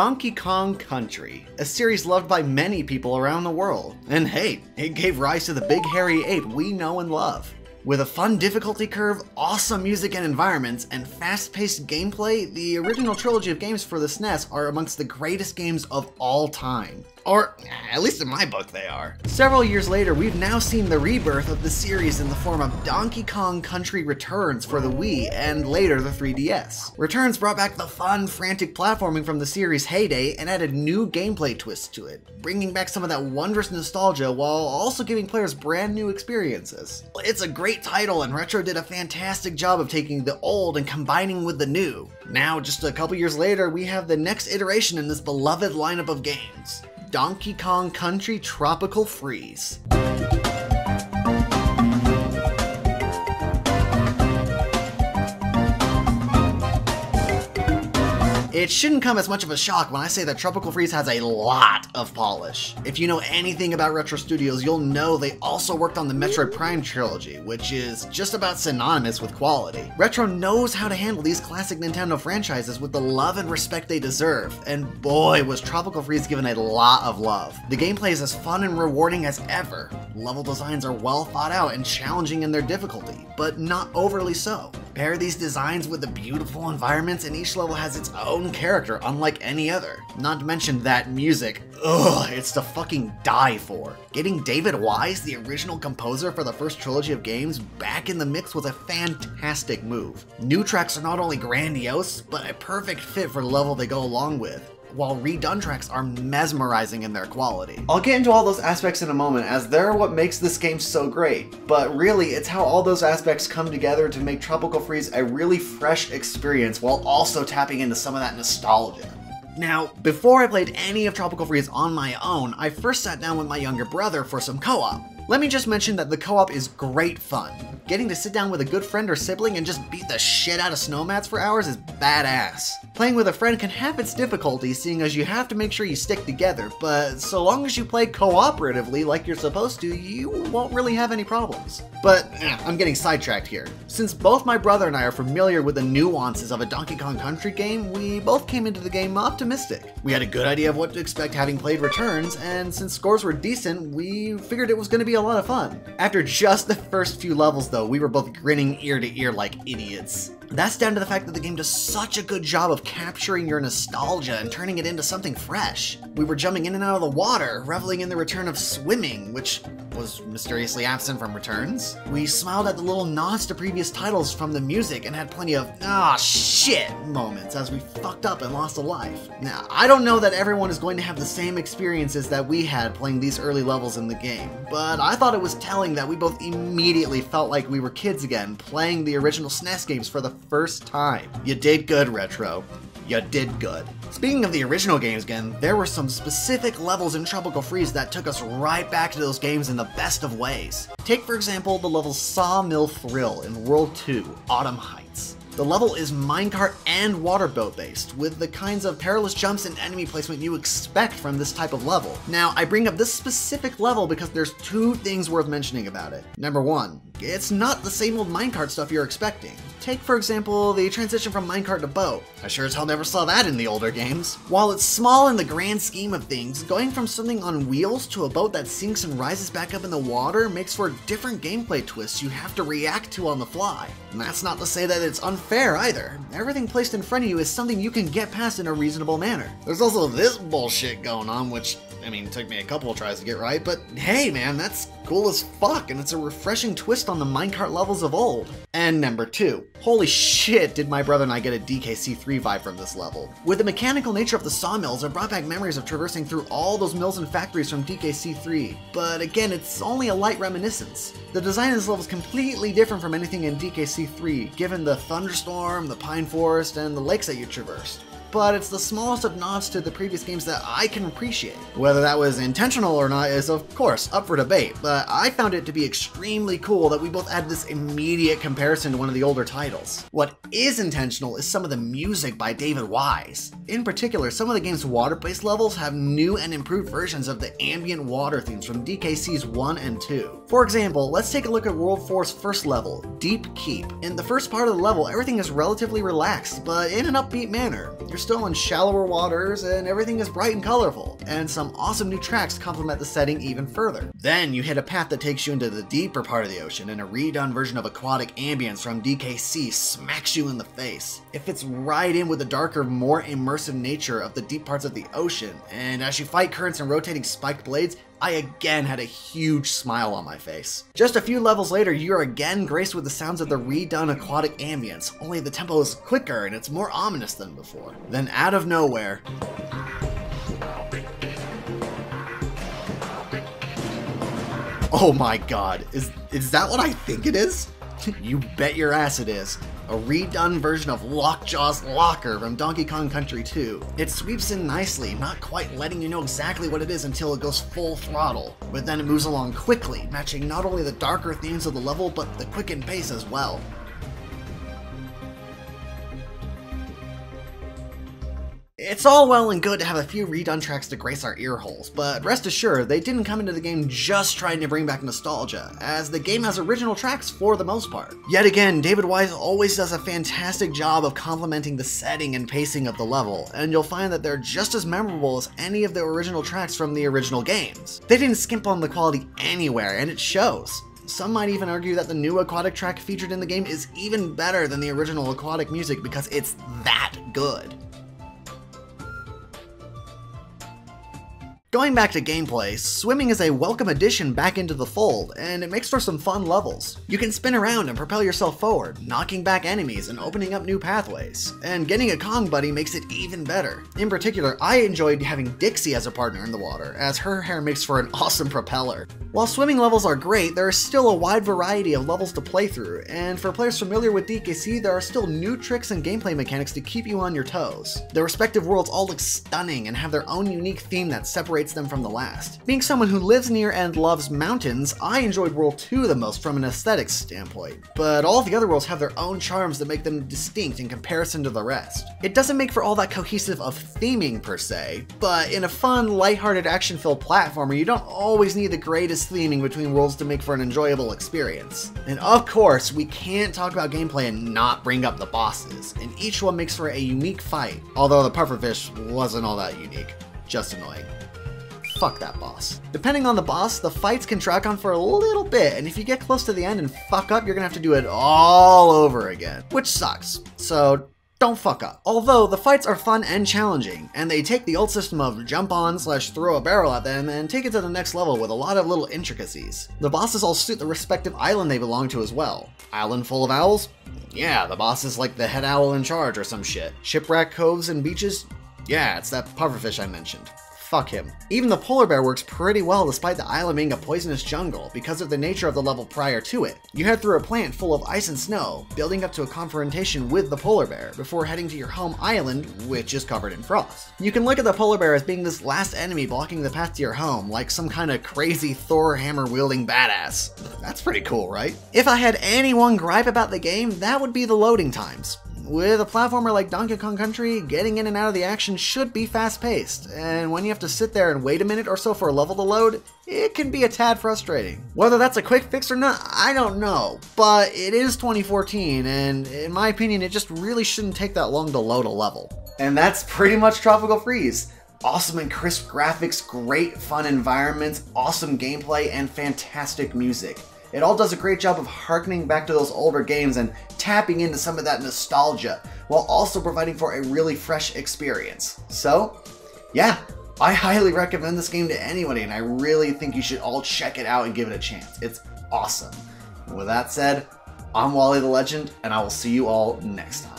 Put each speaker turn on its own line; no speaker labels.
Donkey Kong Country, a series loved by many people around the world. And hey, it gave rise to the big hairy ape we know and love. With a fun difficulty curve, awesome music and environments, and fast-paced gameplay, the original trilogy of games for the SNES are amongst the greatest games of all time. Or, at least in my book, they are. Several years later, we've now seen the rebirth of the series in the form of Donkey Kong Country Returns for the Wii and later the 3DS. Returns brought back the fun, frantic platforming from the series' heyday and added new gameplay twists to it, bringing back some of that wondrous nostalgia while also giving players brand new experiences. It's a great title, and Retro did a fantastic job of taking the old and combining with the new. Now, just a couple years later, we have the next iteration in this beloved lineup of games. Donkey Kong Country Tropical Freeze. It shouldn't come as much of a shock when I say that Tropical Freeze has a lot of polish. If you know anything about Retro Studios, you'll know they also worked on the Metroid Prime trilogy, which is just about synonymous with quality. Retro knows how to handle these classic Nintendo franchises with the love and respect they deserve, and boy was Tropical Freeze given a lot of love. The gameplay is as fun and rewarding as ever. Level designs are well thought out and challenging in their difficulty, but not overly so. Pair these designs with the beautiful environments, and each level has its own character unlike any other. Not to mention that music, ugh, it's to fucking die for. Getting David Wise, the original composer for the first trilogy of games, back in the mix was a fantastic move. New tracks are not only grandiose, but a perfect fit for the level they go along with, while redone tracks are mesmerizing in their quality. I'll get into all those aspects in a moment, as they're what makes this game so great, but really it's how all those aspects come together to make Tropical Freeze a really fresh experience while also tapping into some of that nostalgia. Now, before I played any of Tropical Freeze on my own, I first sat down with my younger brother for some co-op. Let me just mention that the co-op is great fun. Getting to sit down with a good friend or sibling and just beat the shit out of snowmats for hours is badass. Playing with a friend can have its difficulties, seeing as you have to make sure you stick together, but so long as you play cooperatively like you're supposed to, you won't really have any problems. But I'm getting sidetracked here. Since both my brother and I are familiar with the nuances of a Donkey Kong Country game, we both came into the game optimistic. We had a good idea of what to expect having played Returns, and since scores were decent, we figured it was going to be a lot of fun. After just the first few levels though, we were both grinning ear to ear like idiots. That's down to the fact that the game does such a good job of capturing your nostalgia and turning it into something fresh. We were jumping in and out of the water, reveling in the return of swimming, which was mysteriously absent from Returns. We smiled at the little nods to previous titles from the music and had plenty of "ah shit" moments as we fucked up and lost a life. Now, I don't know that everyone is going to have the same experiences that we had playing these early levels in the game, but I thought it was telling that we both immediately felt like we were kids again, playing the original SNES games for the first time. You did good, Retro. You did good. Speaking of the original games again, there were some specific levels in Tropical Freeze that took us right back to those games in the best of ways. Take for example the level Sawmill Thrill in World 2, Autumn Heights. The level is minecart and waterboat based, with the kinds of perilous jumps and enemy placement you expect from this type of level. Now, I bring up this specific level because there's two things worth mentioning about it. Number one, it's not the same old minecart stuff you're expecting. Take, for example, the transition from minecart to boat. I sure as hell never saw that in the older games. While it's small in the grand scheme of things, going from something on wheels to a boat that sinks and rises back up in the water makes for different gameplay twists you have to react to on the fly. And that's not to say that it's unfair either. Everything placed in front of you is something you can get past in a reasonable manner. There's also this bullshit going on, which, I mean, took me a couple of tries to get right, but hey man, that's cool as fuck, and it's a refreshing twist on the minecart levels of old. And number two, holy shit did my brother and I get a DKC3 vibe from this level. With the mechanical nature of the sawmills, it brought back memories of traversing through all those mills and factories from DKC3, but again, it's only a light reminiscence. The design of this level is completely different from anything in DKC3, given the thunderstorm, the pine forest, and the lakes that you traversed. But it's the smallest of nods to the previous games that I can appreciate. Whether that was intentional or not is of course up for debate, but I found it to be extremely cool that we both had this immediate comparison to one of the older titles. What is intentional is some of the music by David Wise. In particular, some of the game's water-based levels have new and improved versions of the ambient water themes from DKC's 1 and 2. For example, let's take a look at World 4's first level, Deep Keep. In the first part of the level, everything is relatively relaxed, but in an upbeat manner. You're still in shallower waters and everything is bright and colorful, and some awesome new tracks complement the setting even further. Then you hit a path that takes you into the deeper part of the ocean, and a redone version of aquatic ambience from DKC smacks you in the face. It fits right in with the darker, more immersive nature of the deep parts of the ocean, and as you fight currents and rotating spiked blades, I again had a huge smile on my face. Just a few levels later, you're again graced with the sounds of the redone aquatic ambience, only the tempo is quicker and it's more ominous than before. Then out of nowhere, oh my god, is that what I think it is? You bet your ass it is. A redone version of Lockjaw's Locker from Donkey Kong Country 2. It sweeps in nicely, not quite letting you know exactly what it is until it goes full throttle, but then it moves along quickly, matching not only the darker themes of the level, but the quickened pace as well. It's all well and good to have a few redone tracks to grace our ear holes, but rest assured, they didn't come into the game just trying to bring back nostalgia, as the game has original tracks for the most part. Yet again, David Wise always does a fantastic job of complementing the setting and pacing of the level, and you'll find that they're just as memorable as any of the original tracks from the original games. They didn't skimp on the quality anywhere, and it shows. Some might even argue that the new aquatic track featured in the game is even better than the original aquatic music because it's that good. Going back to gameplay, swimming is a welcome addition back into the fold, and it makes for some fun levels. You can spin around and propel yourself forward, knocking back enemies and opening up new pathways. And getting a Kong buddy makes it even better. In particular, I enjoyed having Dixie as a partner in the water, as her hair makes for an awesome propeller. While swimming levels are great, there is still a wide variety of levels to play through, and for players familiar with DKC, there are still new tricks and gameplay mechanics to keep you on your toes. The respective worlds all look stunning and have their own unique theme that separates them from the last. Being someone who lives near and loves mountains, I enjoyed World 2 the most from an aesthetics standpoint, but all the other worlds have their own charms that make them distinct in comparison to the rest. It doesn't make for all that cohesive of theming per se, but in a fun, lighthearted, action-filled platformer, you don't always need the greatest theming between worlds to make for an enjoyable experience. And of course, we can't talk about gameplay and not bring up the bosses, and each one makes for a unique fight, although the pufferfish wasn't all that unique, just annoying. Fuck that boss. Depending on the boss, the fights can drag on for a little bit, and if you get close to the end and fuck up, you're gonna have to do it all over again, which sucks. So don't fuck up. Although the fights are fun and challenging, and they take the old system of jump on / throw a barrel at them and take it to the next level with a lot of little intricacies. The bosses all suit the respective island they belong to as well. Island full of owls? Yeah, the boss is like the head owl in charge or some shit. Shipwreck coves and beaches? Yeah, it's that pufferfish I mentioned. Fuck him. Even the polar bear works pretty well despite the island being a poisonous jungle because of the nature of the level prior to it. You head through a plant full of ice and snow, building up to a confrontation with the polar bear before heading to your home island, which is covered in frost. You can look at the polar bear as being this last enemy blocking the path to your home, like some kind of crazy Thor hammer wielding badass. That's pretty cool, right? If I had any one gripe about the game, that would be the loading times. With a platformer like Donkey Kong Country, getting in and out of the action should be fast-paced, and when you have to sit there and wait a minute or so for a level to load, it can be a tad frustrating. Whether that's a quick fix or not, I don't know, but it is 2014, and in my opinion, it just really shouldn't take that long to load a level. And that's pretty much Tropical Freeze. Awesome and crisp graphics, great fun environments, awesome gameplay, and fantastic music. It all does a great job of harkening back to those older games and tapping into some of that nostalgia, while also providing for a really fresh experience. So, yeah, I highly recommend this game to anybody, and I really think you should all check it out and give it a chance. It's awesome. With that said, I'm Wally the Legend, and I will see you all next time.